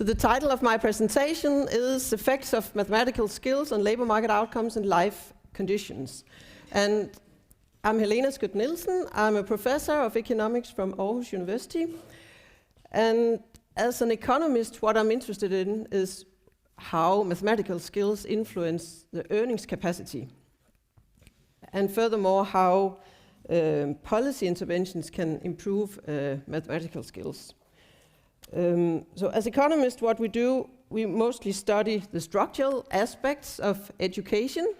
So the title of my presentation is Effects of Mathematical Skills on Labor Market Outcomes and Life Conditions. And I'm Helena Skyt Nielsen. I'm a professor of economics from Aarhus University. And as an economist, what I'm interested in is how mathematical skills influence the earnings capacity. And furthermore, how policy interventions can improve mathematical skills. So as economists, what we do, we mostly study the structural aspects of education.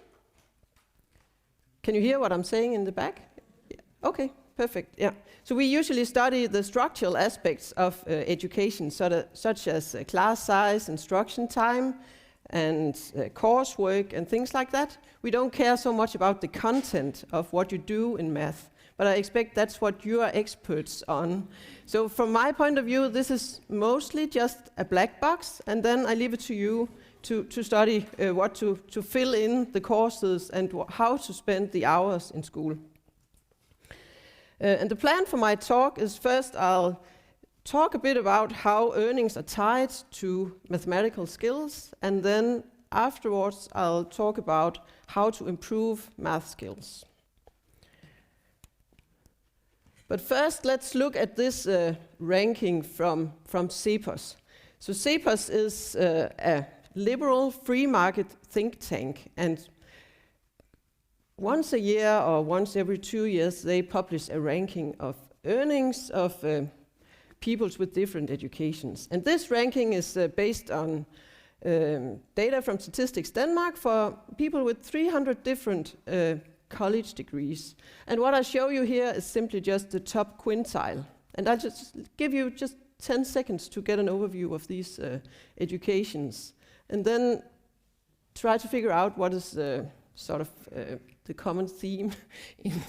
Can you hear what I'm saying in the back? Yeah. Okay, perfect, yeah. So we usually study the structural aspects of education, such as class size, instruction time, and coursework, and things like that. We don't care so much about the content of what you do in math, but I expect that's what you are experts on. So from my point of view, this is mostly just a black box, and then I leave it to you to study what to fill in the courses and how to spend the hours in school. And the plan for my talk is first I'll talk a bit about how earnings are tied to mathematical skills, and then afterwards I'll talk about how to improve math skills. But first, let's look at this ranking from CEPOS. So CEPOS is a liberal free market think tank, and once a year or once every 2 years, they publish a ranking of earnings of peoples with different educations. And this ranking is based on data from Statistics Denmark for people with 300 different college degrees. And what I show you here is simply just the top quintile. And I'll just give you just 10 seconds to get an overview of these educations, and then try to figure out what is the common theme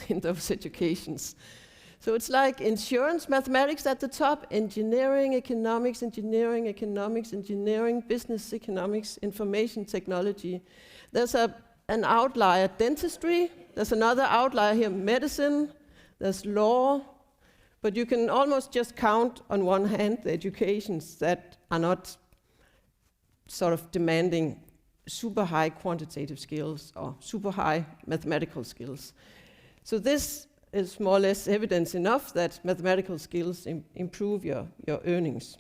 in those educations. So it's like insurance mathematics at the top, engineering economics, engineering business economics, information technology. There's an outlier, dentistry. There's another outlier here, medicine. There's law. But you can almost just count on one hand the educations that are not sort of demanding super high quantitative skills or super high mathematical skills. So this is more or less evidence enough that mathematical skills improve your earnings.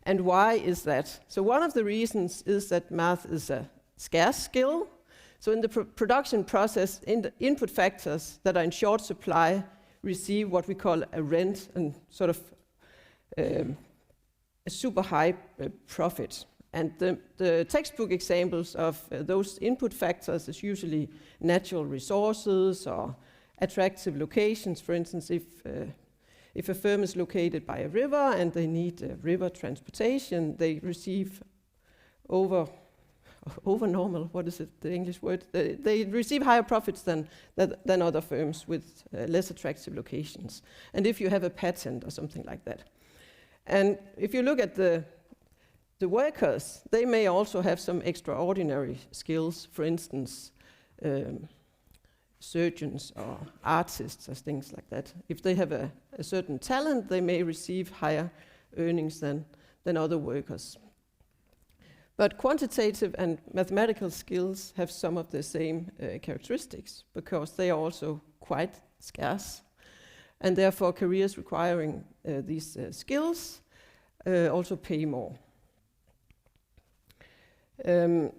And why is that? So one of the reasons is that math is a scarce skill. So in the production process, the input factors that are in short supply receive what we call a rent and sort of a super high profit. And the textbook examples of those input factors is usually natural resources or attractive locations. For instance, if a firm is located by a river and they need river transportation, they receive over normal, what is it, the English word? They receive higher profits than other firms with less attractive locations. And if you have a patent or something like that. And if you look at the workers, they may also have some extraordinary skills, for instance, surgeons or artists or things like that. If they have a certain talent, they may receive higher earnings than other workers. But quantitative and mathematical skills have some of the same characteristics because they are also quite scarce, and therefore careers requiring these skills also pay more. 3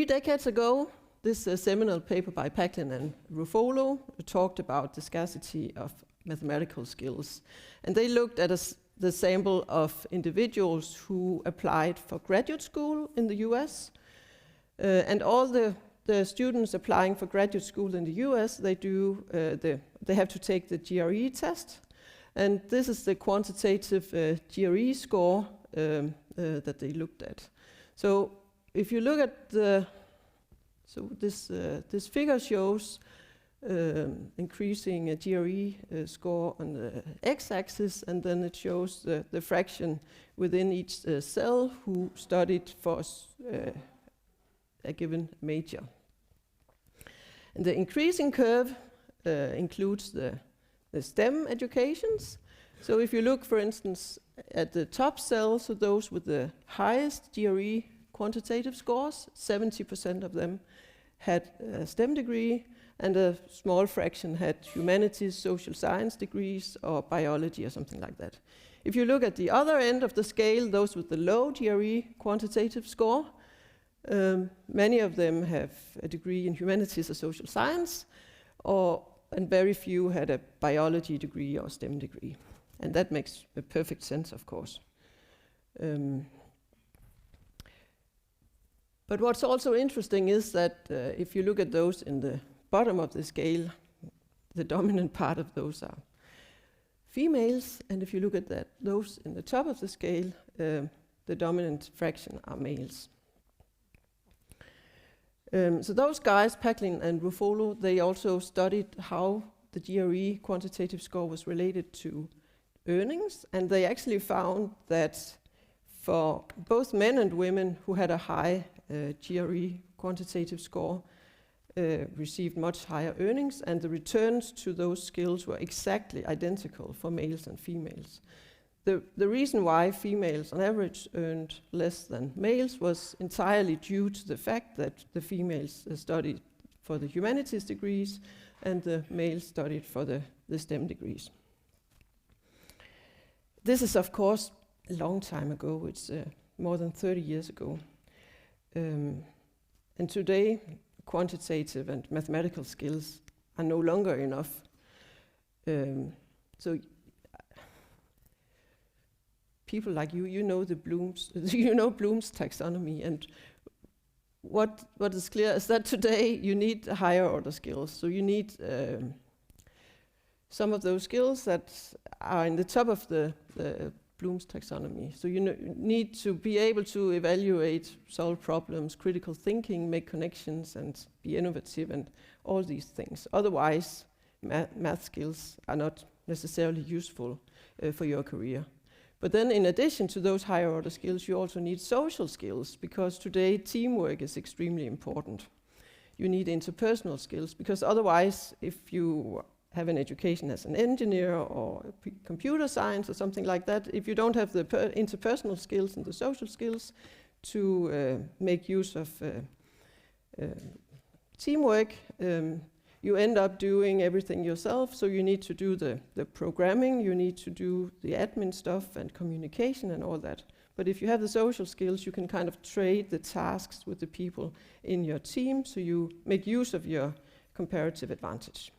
decades ago, this seminal paper by Packlin and Ruffolo talked about the scarcity of mathematical skills. And they looked at the sample of individuals who applied for graduate school in the US. And all the students applying for graduate school in the US, they have to take the GRE test. And this is the quantitative GRE score that they looked at. So if you look at this figure shows increasing a GRE score on the x-axis, and then it shows the fraction within each cell who studied for a given major. And the increasing curve includes the STEM educations, So if you look, for instance, at the top cell, so those with the highest GRE quantitative scores, 70% of them had a STEM degree, and a small fraction had humanities, social science degrees, or biology or something like that. If you look at the other end of the scale, those with the low GRE quantitative score, many of them have a degree in humanities or social science, and very few had a biology degree or STEM degree. And that makes a perfect sense, of course. But what's also interesting is that if you look at those in the bottom of the scale, the dominant part of those are females, and if you look at those in the top of the scale, the dominant fraction are males. So those guys, Packlin and Ruffolo, they also studied how the GRE quantitative score was related to earnings, and they actually found that for both men and women who had a high GRE quantitative score received much higher earnings, and the returns to those skills were exactly identical for males and females. The reason why females on average earned less than males was entirely due to the fact that the females studied for the humanities degrees and the males studied for the STEM degrees. This is, of course, a long time ago. It's more than 30 years ago. And today, quantitative and mathematical skills are no longer enough. So people like you know the Bloom's, you know Bloom's taxonomy, and what is clear is that today you need higher order skills. So you need some of those skills that are in the top of the Bloom's taxonomy. So you need to be able to evaluate, solve problems, critical thinking, make connections, and be innovative, and all these things. Otherwise, math skills are not necessarily useful for your career. But then in addition to those higher order skills, you also need social skills, because today teamwork is extremely important. You need interpersonal skills, because otherwise, if you have an education as an engineer or computer science or something like that, if you don't have the interpersonal skills and the social skills to make use of teamwork, you end up doing everything yourself. So you need to do the programming, you need to do the admin stuff and communication and all that. But if you have the social skills, you can kind of trade the tasks with the people in your team, so you make use of your comparative advantage.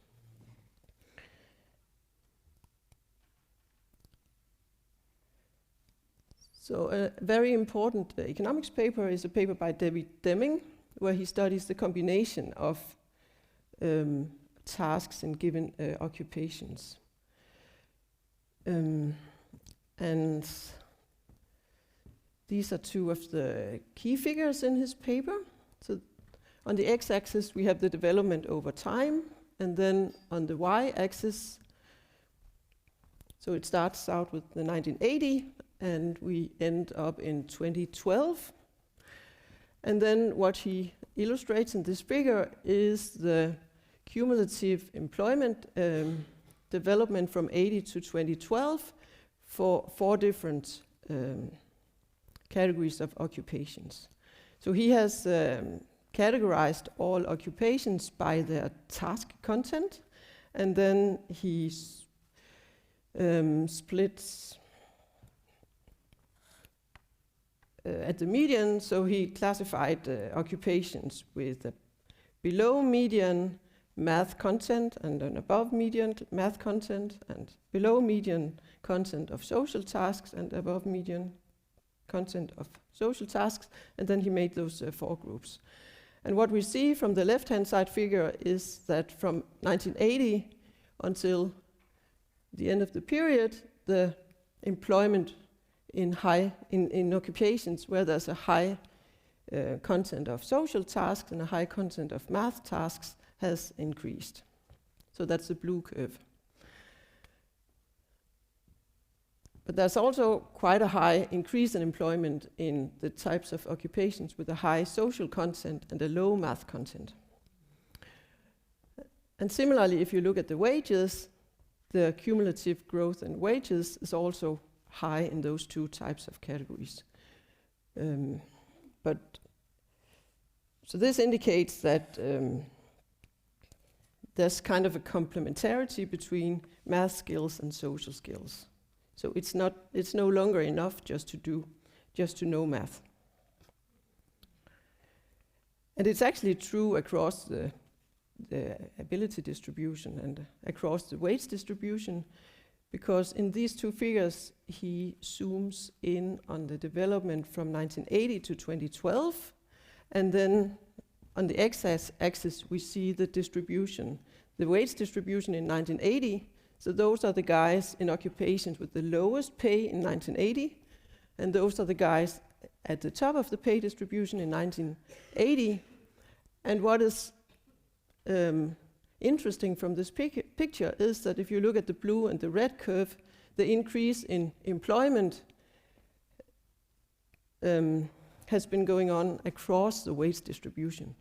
So a very important economics paper is a paper by David Deming, where he studies the combination of tasks in given occupations. And these are two of the key figures in his paper. So on the x-axis, we have the development over time, and then on the y-axis, so it starts out with the 1980, and we end up in 2012. And then what he illustrates in this figure is the cumulative employment development from 80 to 2012 for 4 different categories of occupations. So he has categorized all occupations by their task content, and then he splits at the median. So he classified occupations with below median math content and an above median math content, and below median content of social tasks and above median content of social tasks, and then he made those 4 groups. And what we see from the left-hand side figure is that from 1980 until the end of the period, the employment in occupations where there's a high content of social tasks and a high content of math tasks has increased. So that's the blue curve. But there's also quite a high increase in employment in the types of occupations with a high social content and a low math content. And similarly, if you look at the wages, the cumulative growth in wages is also high in those two types of categories. So this indicates that there's kind of a complementarity between math skills and social skills. So it's no longer enough just to know math. And it's actually true across the ability distribution and across the wage distribution, because in these two figures he zooms in on the development from 1980 to 2012, and then on the x-axis we see the distribution, the wage distribution in 1980. So those are the guys in occupations with the lowest pay in 1980, and those are the guys at the top of the pay distribution in 1980. And what is interesting from this picture is that if you look at the blue and the red curve, the increase in employment has been going on across the wage distribution.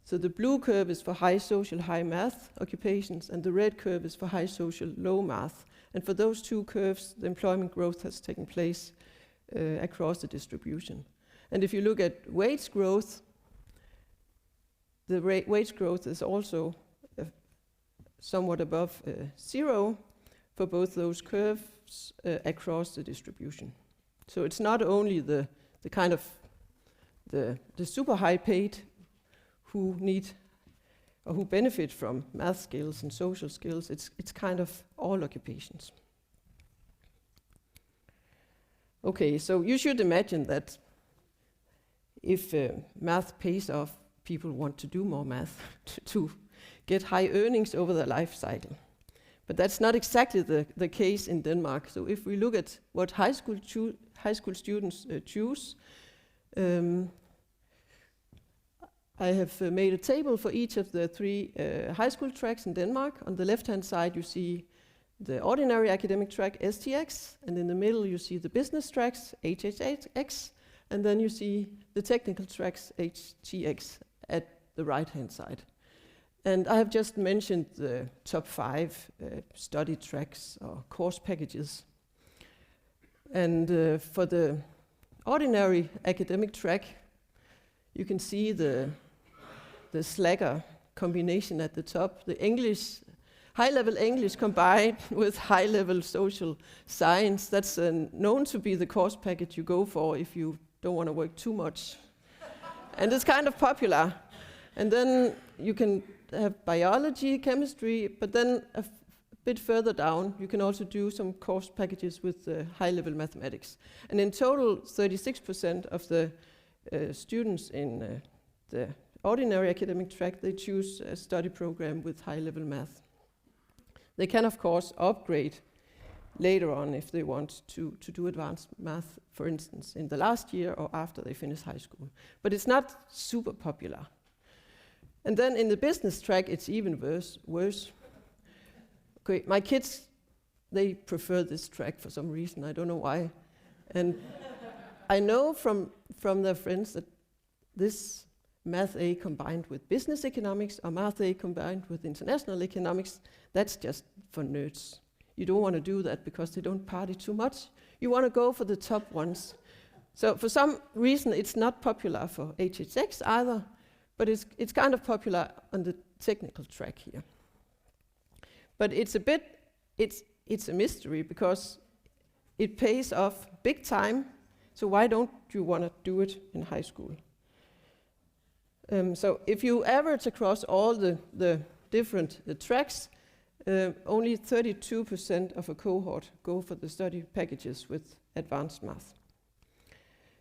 So the blue curve is for high social, high math occupations, and the red curve is for high social, low math. And for those two curves, the employment growth has taken place across the distribution. And if you look at wage growth, the wage growth is also somewhat above 0 for both those curves across the distribution. So it's not only the kind of the super high paid who need or who benefit from math skills and social skills, it's kind of all occupations. Okay, so you should imagine that if math pays off, people want to do more math to get high earnings over their life cycle. But that's not exactly the case in Denmark. So if we look at what high school students choose, I have made a table for each of the 3 high school tracks in Denmark. On the left-hand side, you see the ordinary academic track, STX, and in the middle, you see the business tracks, HHX, and then you see the technical tracks, HTX, at the right-hand side. And I have just mentioned the top 5 study tracks or course packages. And for the ordinary academic track, you can see the slacker combination at the top, the English, high-level English combined with high-level social science. That's known to be the course package you go for if you don't want to work too much. And it's kind of popular. And then you can have biology, chemistry, but then a bit further down, you can also do some course packages with high-level mathematics. And in total, 36% of the students in the ordinary academic track, they choose a study program with high-level math. They can, of course, upgrade later on if they want to do advanced math, for instance, in the last year or after they finish high school. But it's not super popular. And then in the business track, it's even worse. Okay, my kids, they prefer this track for some reason, I don't know why. And I know from their friends that this Math A combined with business economics or Math A combined with international economics, that's just for nerds. You don't want to do that because they don't party too much. You want to go for the top ones. So for some reason, it's not popular for HHX either, but it's kind of popular on the technical track here. But it's a mystery because it pays off big time. So why don't you want to do it in high school? So if you average across all the different tracks, only 32% of a cohort go for the study packages with advanced math.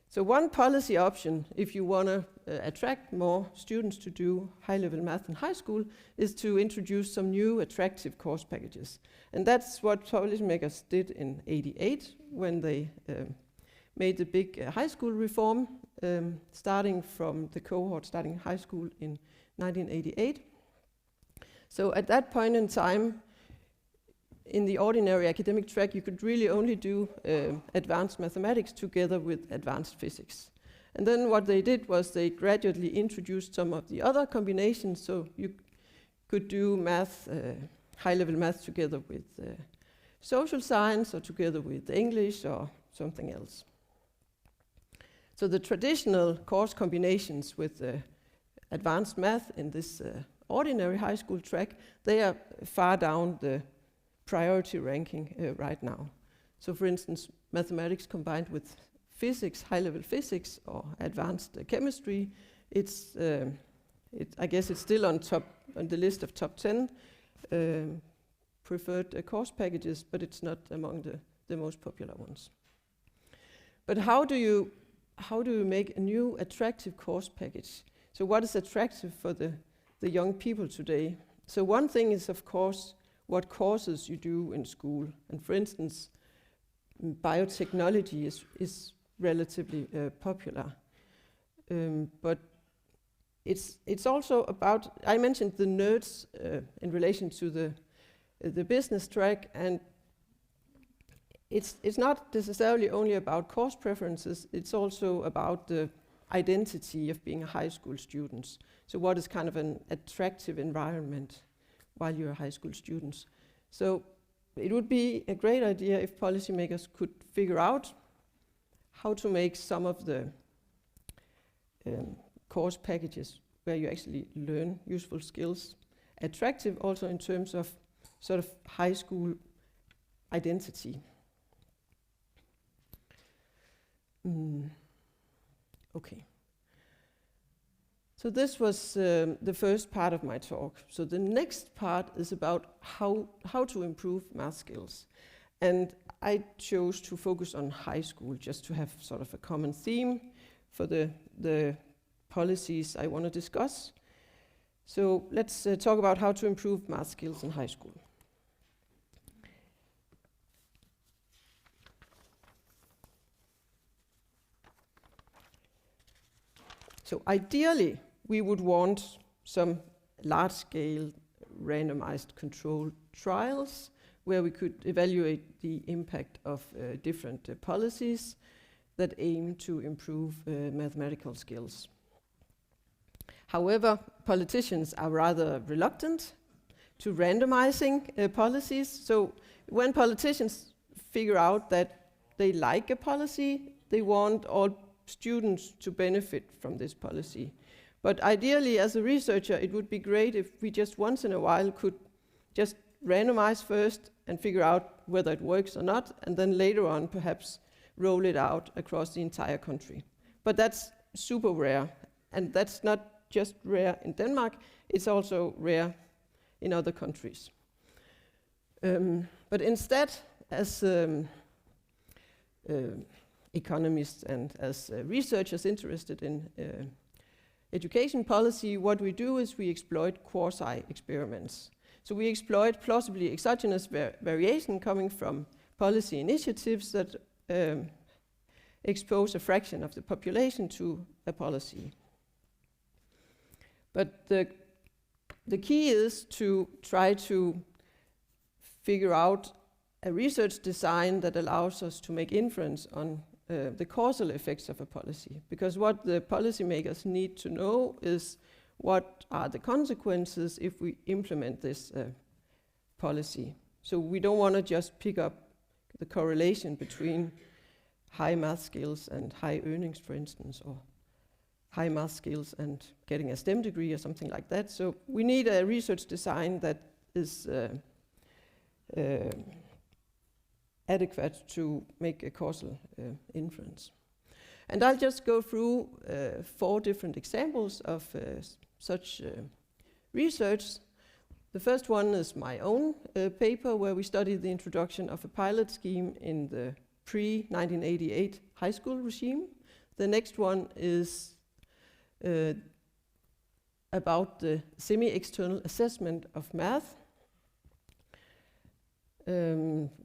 So one policy option, if you want to attract more students to do high-level math in high school, is to introduce some new attractive course packages. And that's what policymakers did in '88 when they made the big high school reform, starting from the cohort starting high school in 1988. So at that point in time, in the ordinary academic track, you could really only do advanced mathematics together with advanced physics. And then what they did was they gradually introduced some of the other combinations, so you could do math high-level math together with social science or together with English or something else. So the traditional course combinations with advanced math in this ordinary high school track, they are far down the priority ranking right now. So for instance, mathematics combined with physics, high-level physics or advanced chemistry, I guess it's still on the list of top 10 preferred course packages, but it's not among the most popular ones. But how do you make a new attractive course package? So what is attractive for the young people today? So one thing is, of course, what courses you do in school. And for instance, biotechnology is relatively popular. But it's also about, I mentioned the nerds in relation to the business track, and it's not necessarily only about course preferences, it's also about the identity of being a high school student. So what is kind of an attractive environment while you're high school students? So it would be a great idea if policymakers could figure out how to make some of the course packages where you actually learn useful skills attractive, also in terms of sort of high school identity. Okay. So this was the first part of my talk. So the next part is about how to improve math skills. And I chose to focus on high school just to have sort of a common theme for the policies I want to discuss. So let's talk about how to improve math skills in high school. So ideally, we would want some large-scale randomized controlled trials where we could evaluate the impact of different policies that aim to improve mathematical skills. However, politicians are rather reluctant to randomizing policies. So when politicians figure out that they like a policy, they want all students to benefit from this policy. But ideally, as a researcher, it would be great if we just once in a while could just randomize first and figure out whether it works or not, and then later on perhaps roll it out across the entire country. But that's super rare, and that's not just rare in Denmark, it's also rare in other countries. But instead, as economists and as researchers interested in education policy, what we do is we exploit quasi-experiments. So we exploit plausibly exogenous variation coming from policy initiatives that expose a fraction of the population to a policy. But the key is to try to figure out a research design that allows us to make inference on the causal effects of a policy. Because what the policymakers need to know is what are the consequences if we implement this policy. So we don't want to just pick up the correlation between high math skills and high earnings, for instance, or high math skills and getting a STEM degree or something like that. So we need a research design that is adequate to make a causal inference. And I'll just go through 4 different examples of such research. The first one is my own paper where we studied the introduction of a pilot scheme in the pre-1988 high school regime. The next one is about the semi-external assessment of math,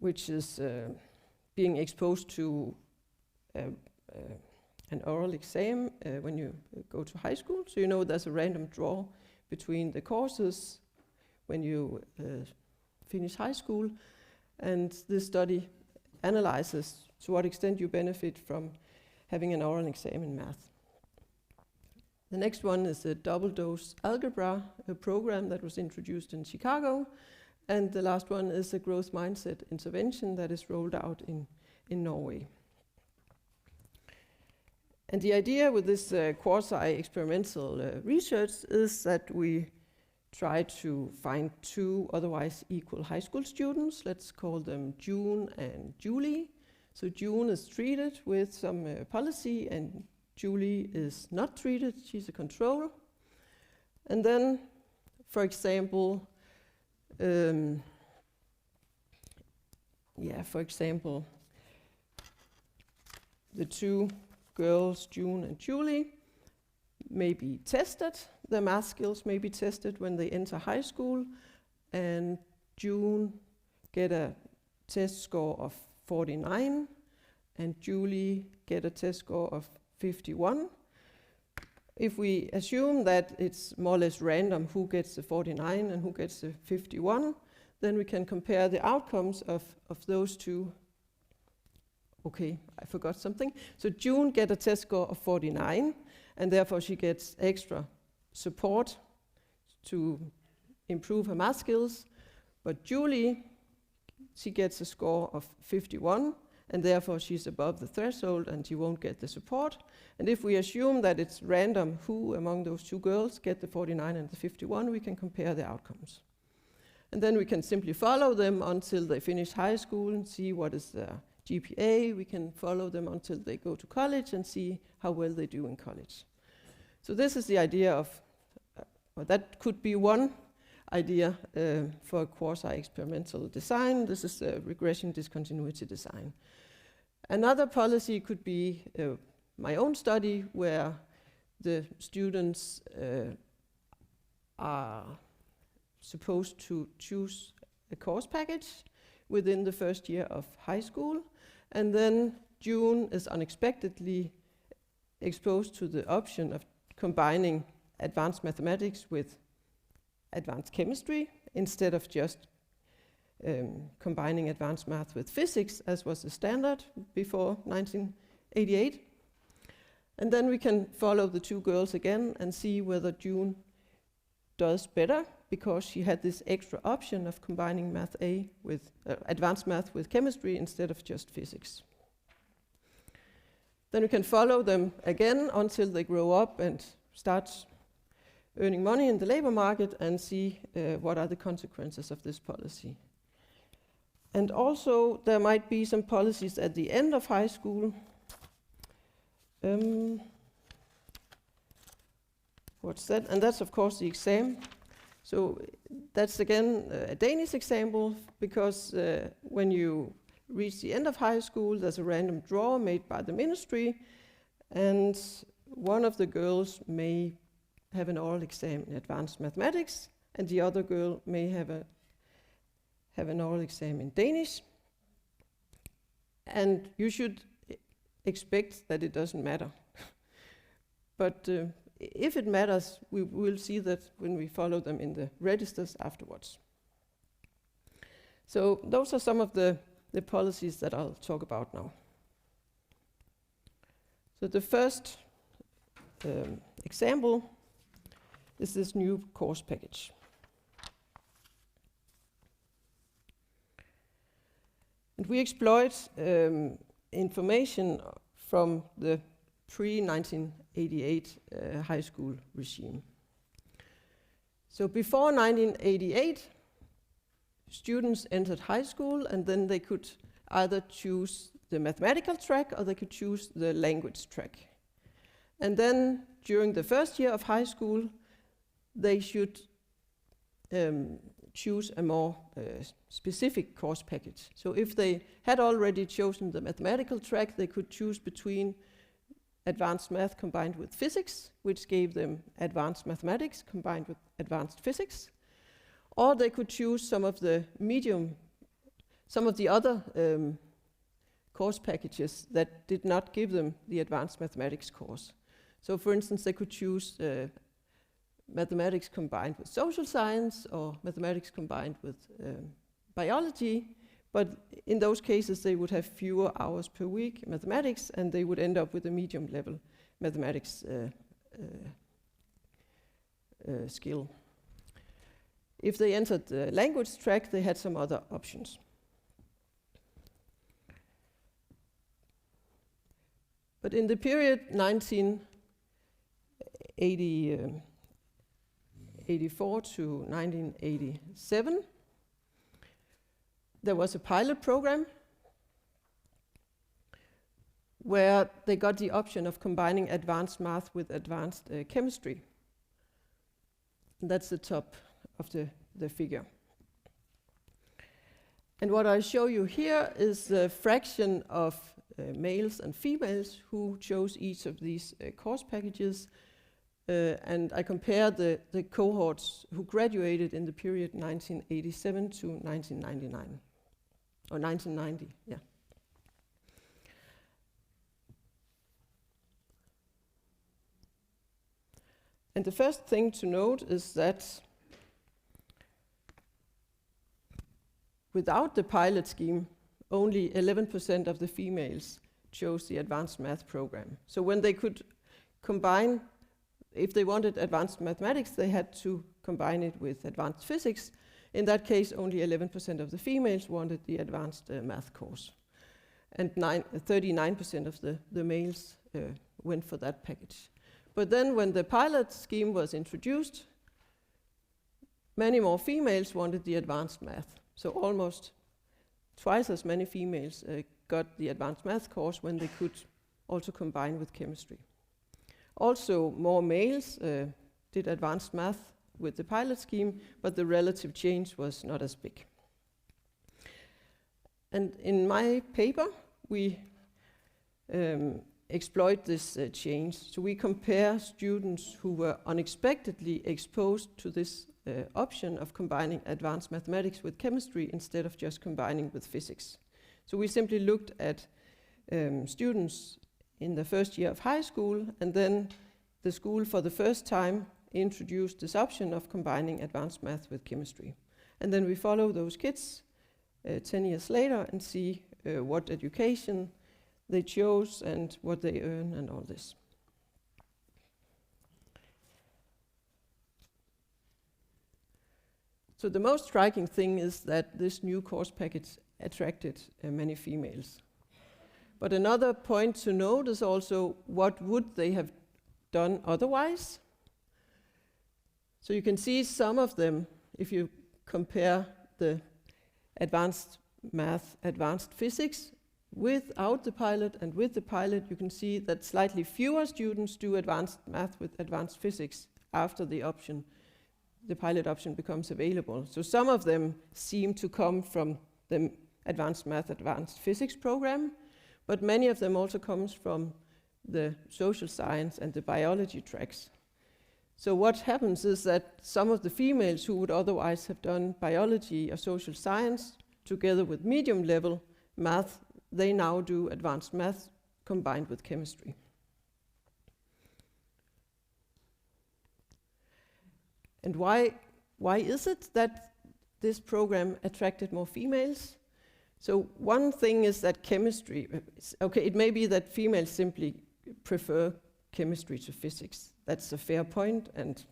which is being exposed to an oral exam when you go to high school. So you know there's a random draw between the courses when you finish high school, and this study analyzes to what extent you benefit from having an oral exam in math. The next one is a double-dose algebra, a program that was introduced in Chicago, And the last one is a growth mindset intervention that is rolled out in Norway. And the idea with this quasi-experimental research is that we try to find two otherwise equal high school students. Let's call them June and Julie. So June is treated with some policy and Julie is not treated. She's a control. And then, for example, the two girls, June and Julie, may be tested. Their math skills may be tested when they enter high school, and June get a test score of 49, and Julie get a test score of 51. If we assume that it's more or less random who gets the 49 and who gets the 51, then we can compare the outcomes of those two. Okay, I forgot something. So June get a test score of 49, and therefore she gets extra support to improve her math skills. But Julie, she gets a score of 51, and therefore she's above the threshold and she won't get the support. And if we assume that it's random who among those two girls get the 49 and the 51, we can compare the outcomes. And then we can simply follow them until they finish high school and see what is their GPA. We can follow them until they go to college and see how well they do in college. So this is the idea of, that could be one idea for quasi-experimental design. This is a regression discontinuity design. Another policy could be my own study, where the students are supposed to choose a course package within the first year of high school, and then June is unexpectedly exposed to the option of combining advanced mathematics with advanced chemistry instead of just combining advanced math with physics, as was the standard before 1988. And then we can follow the two girls again and see whether June does better because she had this extra option of combining math A with advanced math with chemistry instead of just physics. Then we can follow them again until they grow up and start earning money in the labor market and see what are the consequences of this policy. And also there might be some policies at the end of high school. What's that? And that's of course the exam. So that's again a Danish example, because when you reach the end of high school, there's a random draw made by the ministry, and one of the girls may have an oral exam in advanced mathematics, and the other girl may have an oral exam in Danish. And you should expect that it doesn't matter. But if it matters, we will see that when we follow them in the registers afterwards. So those are some of the policies that I'll talk about now. So the first example is this new course package. And we exploit information from the pre-1988 high school regime. So before 1988, students entered high school and then they could either choose the mathematical track or they could choose the language track. And then during the first year of high school, they should choose a more specific course package. So if they had already chosen the mathematical track, they could choose between advanced math combined with physics, which gave them advanced mathematics combined with advanced physics. Or they could choose some of the other course packages that did not give them the advanced mathematics course. So for instance, they could choose mathematics combined with social science or mathematics combined with biology, but in those cases they would have fewer hours per week in mathematics and they would end up with a medium level mathematics skill. If they entered the language track, they had some other options. But in the period 1984 to 1987, there was a pilot program where they got the option of combining advanced math with advanced chemistry. And that's the top of the figure. And what I show you here is the fraction of males and females who chose each of these course packages. And I compare the cohorts who graduated in the period 1987 to 1999. Or 1990, yeah. And the first thing to note is that without the pilot scheme, only 11% of the females chose the advanced math program. So when they could combine, if they wanted advanced mathematics, they had to combine it with advanced physics. In that case, only 11% of the females wanted the advanced math course. And 39% of the males went for that package. But then when the pilot scheme was introduced, many more females wanted the advanced math. So almost twice as many females got the advanced math course when they could also combine with chemistry. Also, more males did advanced math with the pilot scheme, but the relative change was not as big. And in my paper, we exploit this change. So we compare students who were unexpectedly exposed to this option of combining advanced mathematics with chemistry instead of just combining with physics. So we simply looked at students in the first year of high school, and then the school for the first time introduced this option of combining advanced math with chemistry. And then we follow those kids 10 years later and see what education they chose and what they earn and all this. So the most striking thing is that this new course package attracted many females. But another point to note is also what would they have done otherwise. So you can see some of them, if you compare the advanced math, advanced physics, without the pilot and with the pilot, you can see that slightly fewer students do advanced math with advanced physics after the pilot option becomes available. So some of them seem to come from the advanced math, advanced physics program, but many of them also comes from the social science and the biology tracks. So what happens is that some of the females who would otherwise have done biology or social science together with medium level math, they now do advanced math combined with chemistry. And why is it that this program attracted more females? So one thing is that chemistry, okay, it may be that females simply prefer chemistry to physics. That's a fair point, and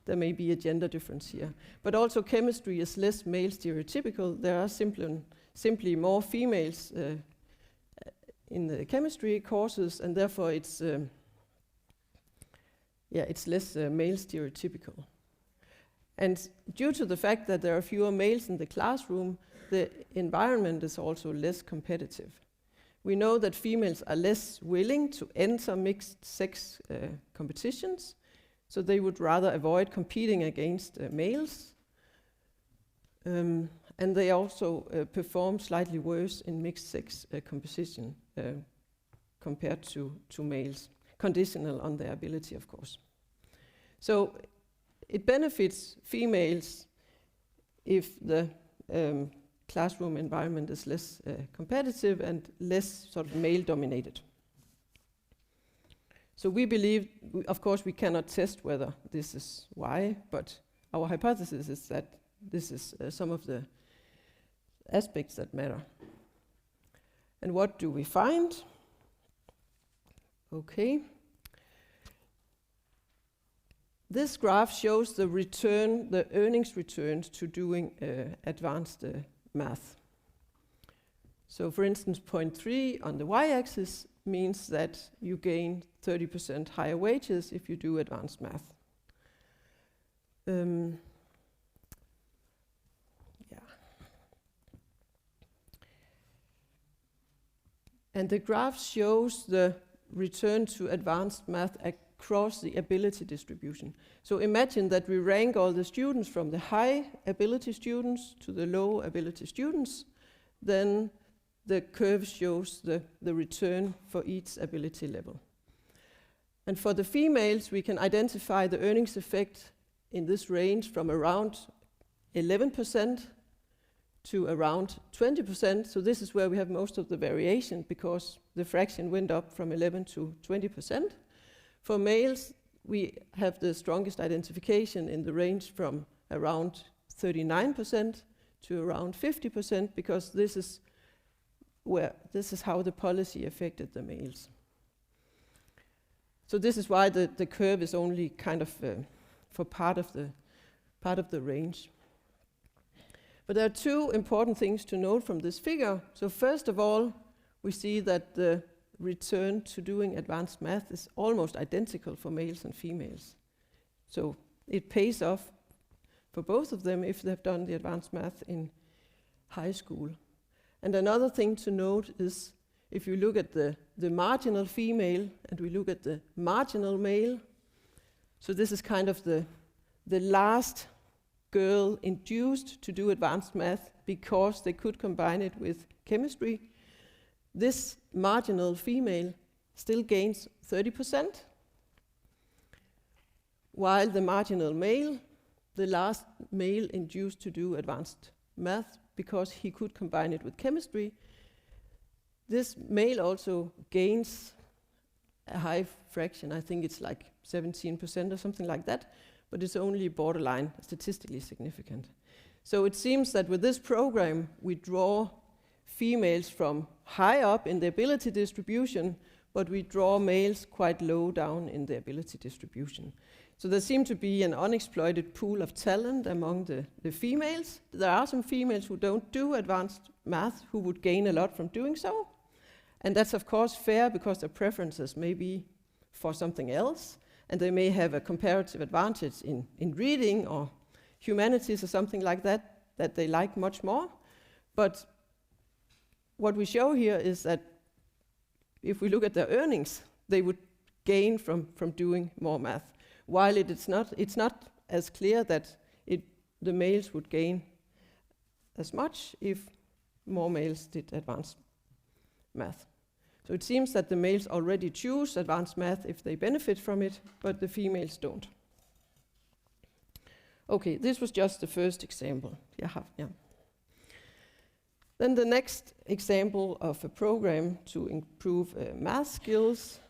there may be a gender difference here. But also chemistry is less male stereotypical. There are simply more females in the chemistry courses, and therefore it's less male stereotypical. And due to the fact that there are fewer males in the classroom, the environment is also less competitive. We know that females are less willing to enter mixed sex competitions, so they would rather avoid competing against males. And they also perform slightly worse in mixed sex composition compared to males, conditional on their ability, of course. So it benefits females if the classroom environment is less competitive and less sort of male-dominated. So we believe, of course, we cannot test whether this is why, but our hypothesis is that this is some of the aspects that matter. And what do we find? Okay. This graph shows the return, the earnings returns to doing advanced math. So for instance, 0.3 on the y-axis means that you gain 30% higher wages if you do advanced math. And the graph shows the return to advanced math across the ability distribution. So imagine that we rank all the students from the high ability students to the low ability students. Then the curve shows the return for each ability level. And for the females, we can identify the earnings effect in this range from around 11% to around 20%. So this is where we have most of the variation because the fraction went up from 11 to 20%. For males, we have the strongest identification in the range from around 39% to around 50% because this is how the policy affected the males. So this is why the curve is only kind of for part of the range. But there are two important things to note from this figure. So first of all, we see that the return to doing advanced math is almost identical for males and females. So it pays off for both of them if they've done the advanced math in high school. And another thing to note is if you look at the marginal female and we look at the marginal male, so this is kind of the last girl induced to do advanced math because they could combine it with chemistry. This marginal female still gains 30%, while the marginal male, the last male induced to do advanced math because he could combine it with chemistry, this male also gains a high fraction. I think it's like 17% or something like that, but it's only borderline statistically significant. So it seems that with this program, we draw females from high up in the ability distribution, but we draw males quite low down in the ability distribution. So there seems to be an unexploited pool of talent among the females. There are some females who don't do advanced math who would gain a lot from doing so. And that's of course fair because their preferences may be for something else. And they may have a comparative advantage in reading or humanities or something like that they like much more. But what we show here is that if we look at their earnings, they would gain from doing more math. While it's not as clear that the males would gain as much if more males did advanced math. So it seems that the males already choose advanced math if they benefit from it, but the females don't. Okay, this was just the first example. Yeah. Then the next example of a program to improve math skills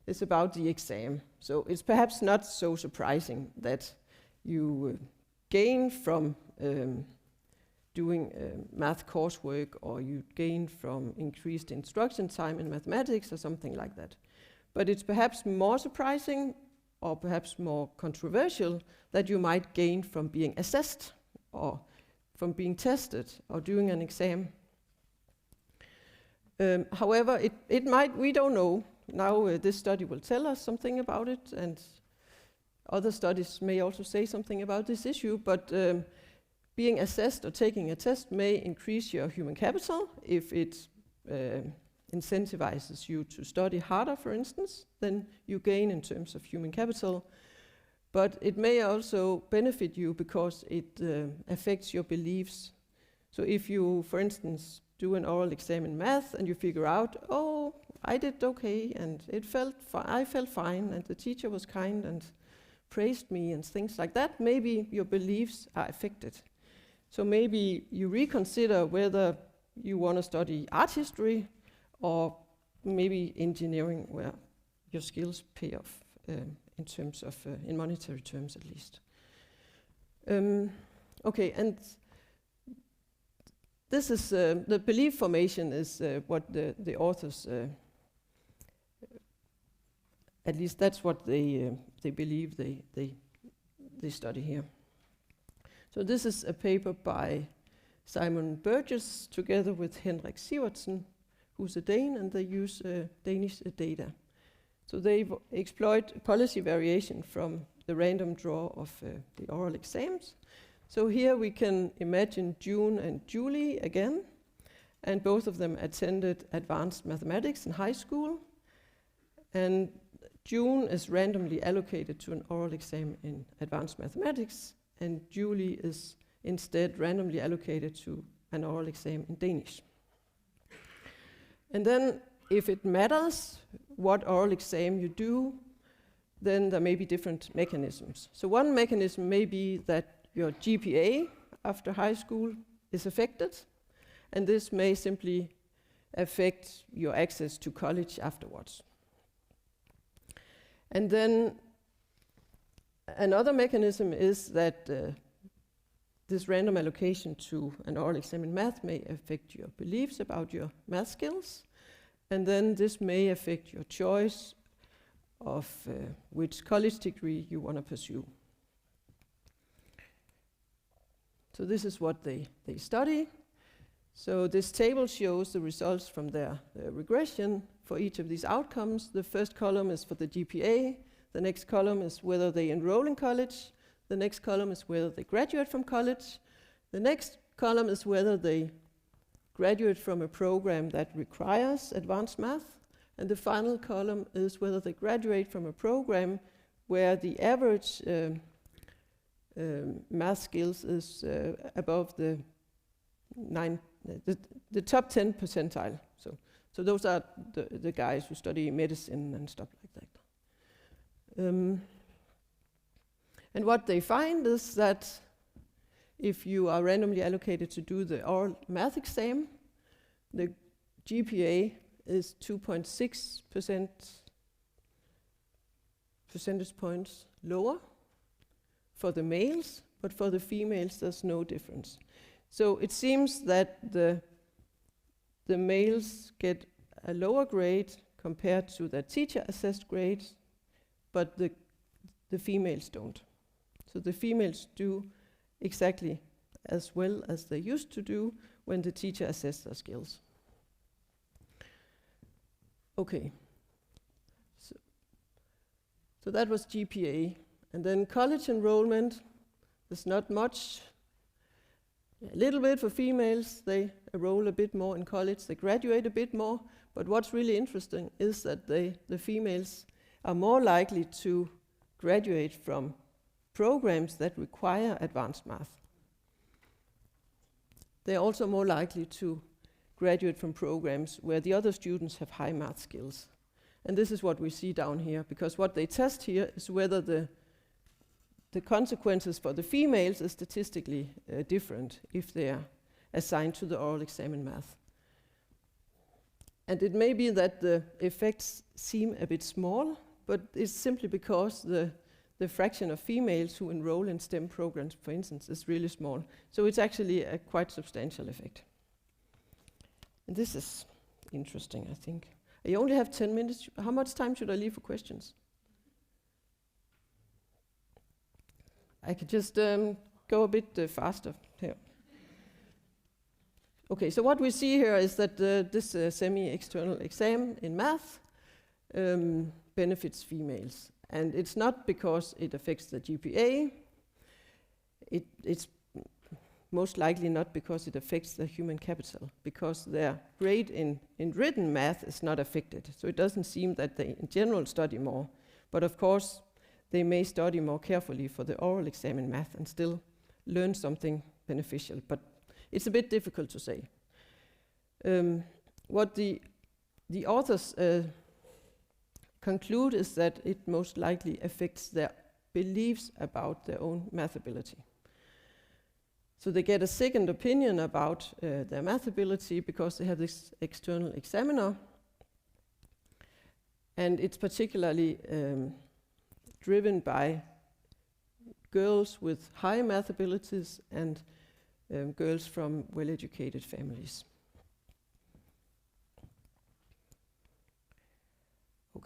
is about the exam. So it's perhaps not so surprising that you gain from doing math coursework, or you gain from increased instruction time in mathematics or something like that. But it's perhaps more surprising or perhaps more controversial that you might gain from being assessed or from being tested or doing an exam. However, it might, we don't know. Now this study will tell us something about it, and other studies may also say something about this issue, but being assessed or taking a test may increase your human capital if it incentivizes you to study harder, for instance, then you gain in terms of human capital. But it may also benefit you because it affects your beliefs. So if you, for instance, do an oral exam in math and you figure out, oh, I did okay, and I felt fine, and the teacher was kind and praised me and things like that, maybe your beliefs are affected. So maybe you reconsider whether you want to study art history or maybe engineering, where your skills pay off in terms of, in monetary terms at least. Okay, and this is, the belief formation is what the authors, at least that's what they they believe they study here. So this is a paper by Simon Burgess together with Henrik Sivertsen, who's a Dane, and they use Danish data. So they exploit policy variation from the random draw of the oral exams. So here we can imagine June and Julie again, and both of them attended advanced mathematics in high school. And June is randomly allocated to an oral exam in advanced mathematics, and Julie is instead randomly allocated to an oral exam in Danish. And then, if it matters what oral exam you do, then there may be different mechanisms. So one mechanism may be that your GPA after high school is affected, and this may simply affect your access to college afterwards. And then another mechanism is that this random allocation to an oral exam in math may affect your beliefs about your math skills, and then this may affect your choice of which college degree you want to pursue. So this is what they study. So this table shows the results from their regression for each of these outcomes. The first column is for the GPA, the next column is whether they enroll in college, the next column is whether they graduate from college, the next column is whether they graduate from a program that requires advanced math, and the final column is whether they graduate from a program where the average math skills is above the top 10 percentile. So those are the guys who study medicine and stuff like that. And what they find is that if you are randomly allocated to do the oral math exam, the GPA is 2.6 percentage points lower for the males, but for the females there's no difference. So it seems that the males get a lower grade compared to their teacher-assessed grades, but the females don't. So the females do exactly as well as they used to do when the teacher assessed their skills. Okay, so that was GPA. And then college enrollment, there's not much. A little bit for females, they enroll a bit more in college, they graduate a bit more, but what's really interesting is that the females are more likely to graduate from programs that require advanced math. They're also more likely to graduate from programs where the other students have high math skills. And this is what we see down here, because what they test here is whether the consequences for the females are statistically different if they are assigned to the oral exam in math. And it may be that the effects seem a bit small, but it's simply because the fraction of females who enroll in STEM programs, for instance, is really small. So it's actually a quite substantial effect. And this is interesting, I think. I only have 10 minutes. How much time should I leave for questions? I could just go a bit faster here. Okay, so what we see here is that this semi-external exam in math benefits females. And it's not because it affects the GPA. It's most likely not because it affects the human capital, because their grade in written math is not affected. So it doesn't seem that they in general study more. But of course, they may study more carefully for the oral exam in math and still learn something beneficial. But it's a bit difficult to say. What the authors conclude is that it most likely affects their beliefs about their own math ability. So they get a second opinion about their math ability because they have this external examiner. And it's particularly driven by girls with high math abilities and girls from well-educated families.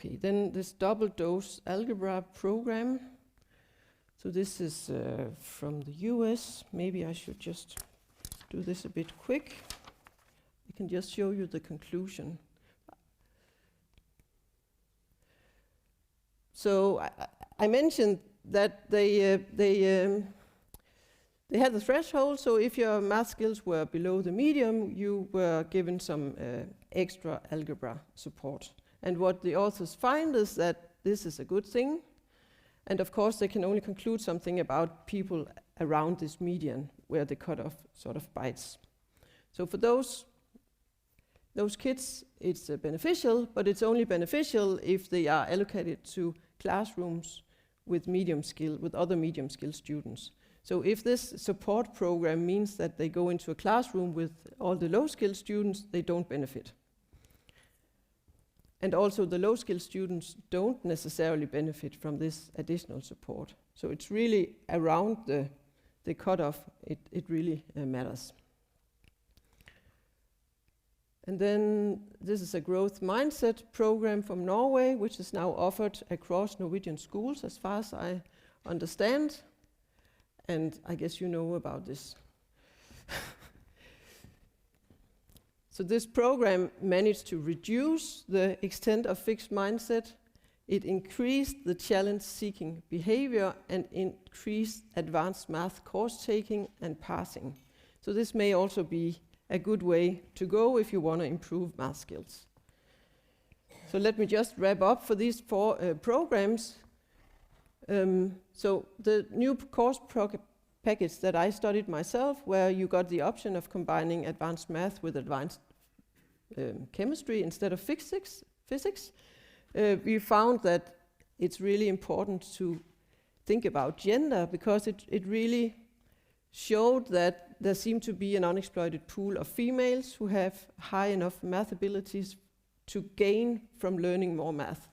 Okay, then this double dose algebra program. So this is from the US. Maybe I should just do this a bit quick. I can just show you the conclusion. So I mentioned that they had the threshold, so if your math skills were below the medium, you were given some extra algebra support. And what the authors find is that this is a good thing. And of course, they can only conclude something about people around this median, where the cutoff sort of bites. So for those kids, it's beneficial, but it's only beneficial if they are allocated to classrooms with other medium skill students. So if this support program means that they go into a classroom with all the low skill students, they don't benefit. And also the low skill students don't necessarily benefit from this additional support. So it's really around the cutoff, it really matters. And then this is a growth mindset program from Norway, which is now offered across Norwegian schools, as far as I understand. And I guess you know about this. So this program managed to reduce the extent of fixed mindset. It increased the challenge-seeking behavior and increased advanced math course taking and passing. So this may also be a good way to go if you want to improve math skills. So let me just wrap up for these 4 programs. So the new course package that I studied myself, where you got the option of combining advanced math with advanced chemistry instead of physics, we found that it's really important to think about gender, because it really showed that there seemed to be an unexploited pool of females who have high enough math abilities to gain from learning more math.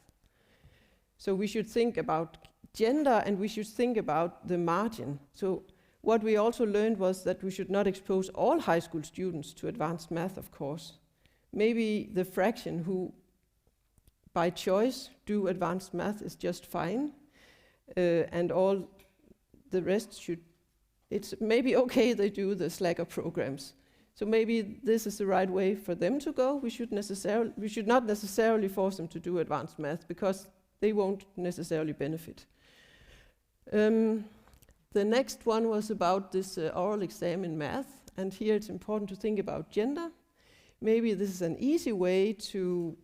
So we should think about gender, and we should think about the margin. So what we also learned was that we should not expose all high school students to advanced math, of course. Maybe the fraction who, by choice, do advanced math is just fine, and all the rest should, it's maybe okay they do the slacker programs. So maybe this is the right way for them to go. We should not necessarily force them to do advanced math, because they won't necessarily benefit. The next one was about this oral exam in math, and here it's important to think about gender. Maybe this is an easy way to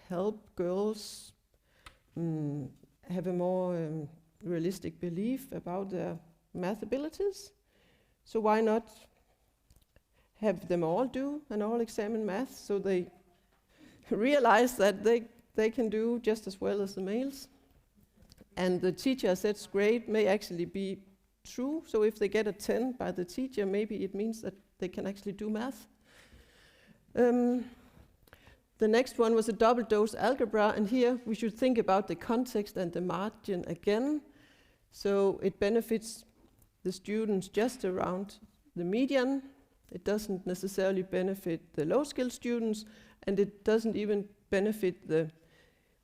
help girls have a more realistic belief about their math abilities. So why not have them all do an oral exam in math, so they realize that they can do just as well as the males? And the teacher says grade may actually be true. So if they get a 10 by the teacher, maybe it means that they can actually do math. The next one was a double dose algebra, and here we should think about the context and the margin again. So it benefits the students just around the median. It doesn't necessarily benefit the low skill students, and it doesn't even benefit the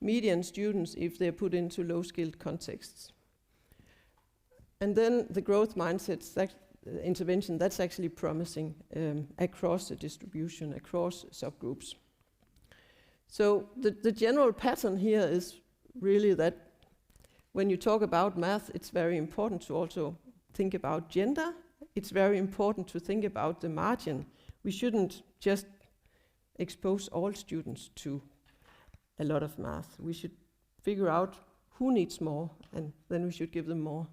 median students if they're put into low-skilled contexts. And then the growth mindset intervention, that's actually promising across the distribution, across subgroups. So the general pattern here is really that when you talk about math, it's very important to also think about gender. It's very important to think about the margin. We shouldn't just expose all students to a lot of math. We should figure out who needs more, and then we should give them more.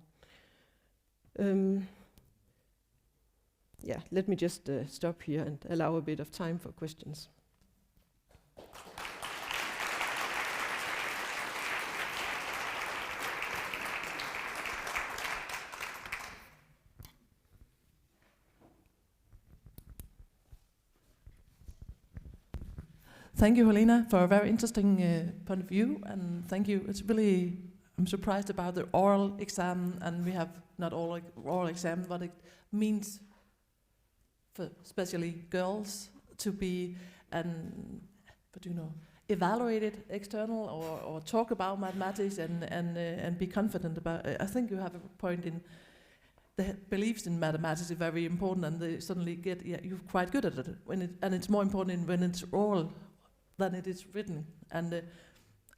Yeah, let me just stop here and allow a bit of time for questions. Thank you, Helena, for a very interesting point of view, and thank you. It's really, I'm surprised about the oral exam, and we have not all oral exam, what it means for especially girls to be evaluate it external or talk about mathematics and be confident about it. I think you have a point in the beliefs in mathematics is very important, and they suddenly get you're quite good at it and it's more important when it's oral than it is written. And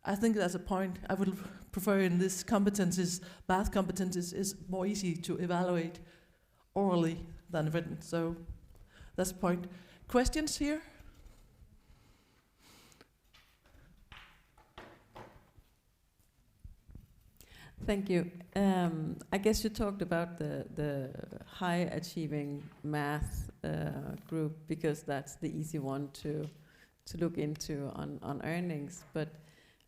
I think that's a point I would prefer in this competences. Math competences is more easy to evaluate orally than written. So that's a point. Questions here? Thank you. I guess you talked about the high achieving math group because that's the easy one to look into on earnings. But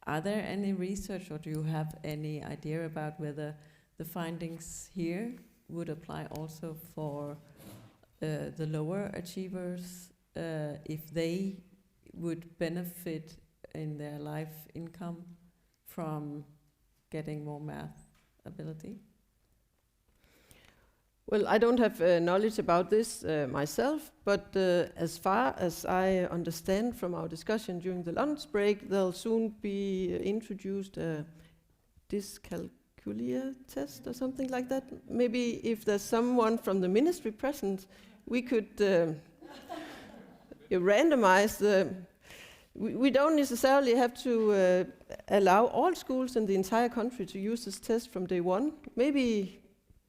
are there any research, or do you have any idea about whether the findings here would apply also for the lower achievers, if they would benefit in their life income from getting more math ability? Well, I don't have knowledge about this myself, but as far as I understand from our discussion during the lunch break, there'll soon be introduced a dyscalculia test or something like that. Maybe if there's someone from the ministry present, we could randomize the... We don't necessarily have to allow all schools in the entire country to use this test from day one. Maybe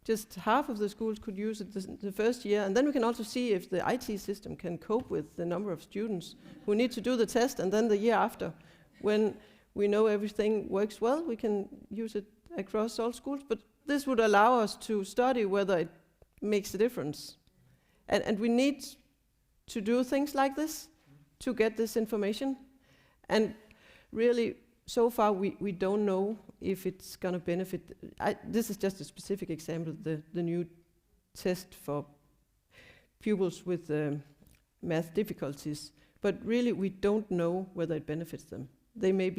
just half of the schools could use it the first year, and then we can also see if the IT system can cope with the number of students who need to do the test, and then the year after, when we know everything works well, we can use it across all schools. But this would allow us to study whether it makes a difference. And we need to do things like this to get this information. And really, so far, we don't know if it's going to benefit. This is just a specific example, the new test for pupils with math difficulties. But really, we don't know whether it benefits them. They may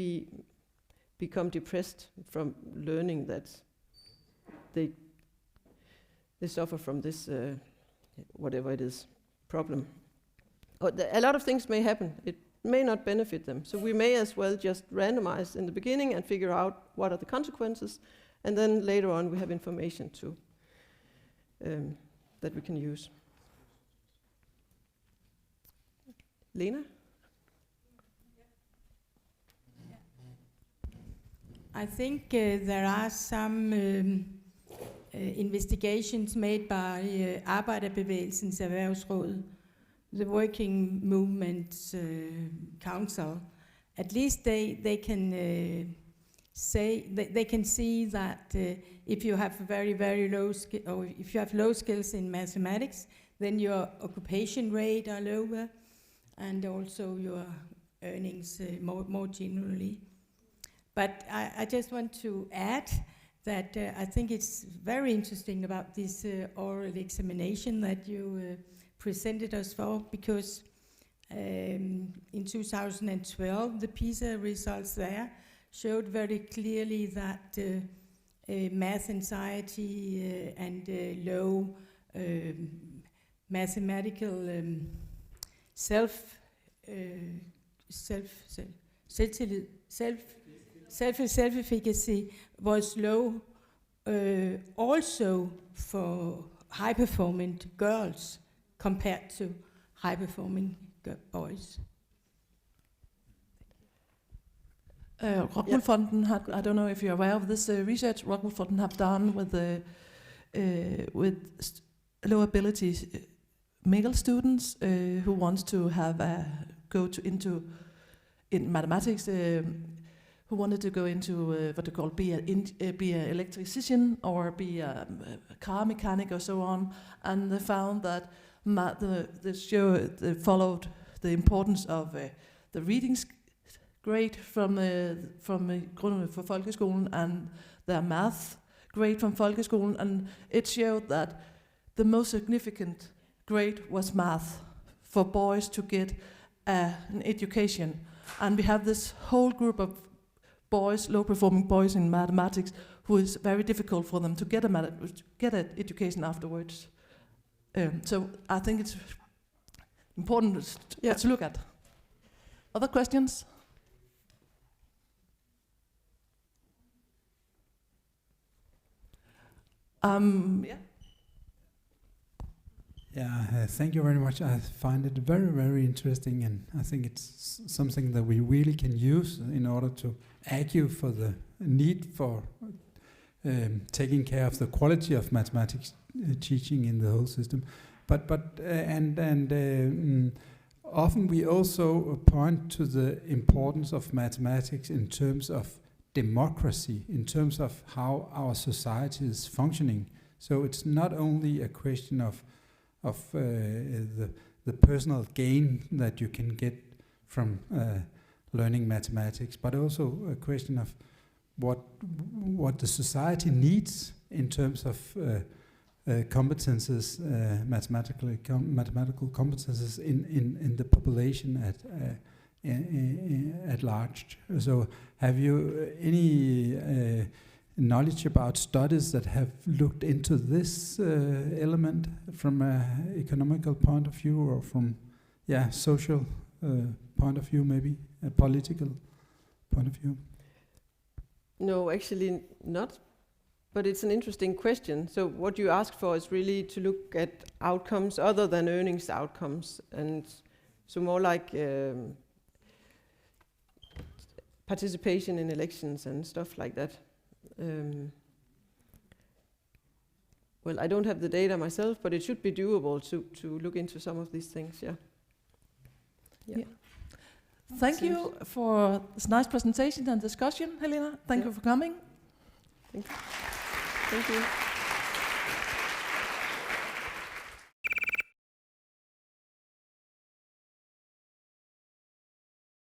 become depressed from learning that they suffer from this, whatever it is, problem. A lot of things may happen. It may not benefit them. So we may as well just randomize in the beginning and figure out what are the consequences, and then later on we have information to that we can use. Lena? I think there are some investigations made by Arbejderbevægelsens Erhvervsråd, the Working Movement Council. At least they can say they can see that if you have very low skill, or if you have low skills in mathematics, then your occupation rate are lower, and also your earnings more generally. But I just want to add that I think it's very interesting about this oral examination that you presented us for, because in 2012 the PISA results there showed very clearly that math anxiety and low mathematical self-efficacy was low also for high-performing girls compared to high-performing boys. Rockwool Fonden had, I don't know if you're aware of this research, Rockwool Fonden have done with low ability male students who wants to have in mathematics, who wanted to go into what they call be an electrician or be a car mechanic or so on, and they found that they followed the importance of the reading grade from folkeskolen and their math grade from folkeskolen, and it showed that the most significant grade was math for boys to get an education. And we have this whole group of boys, low-performing boys in mathematics, who is very difficult for them to get an education afterwards. So I think it's important to look at. Other questions? Yeah. Yeah, thank you very much. I find it very, very interesting, and I think it's something that we really can use in order to argue for the need for taking care of the quality of mathematics teaching in the whole system. Often we also point to the importance of mathematics in terms of democracy, in terms of how our society is functioning. So it's not only a question of the personal gain that you can get from learning mathematics, but also a question of what the society needs in terms of competences, mathematical competences in the population at large. So, have you any knowledge about studies that have looked into this element from an economical point of view, or from social point of view, maybe a political point of view? No, actually not. But it's an interesting question. So what you ask for is really to look at outcomes other than earnings outcomes, and so more like participation in elections and stuff like that. Well, I don't have the data myself, but it should be doable to look into some of these things, yeah. Thank you for this nice presentation and discussion, Helena. Thank you for coming. Thank you.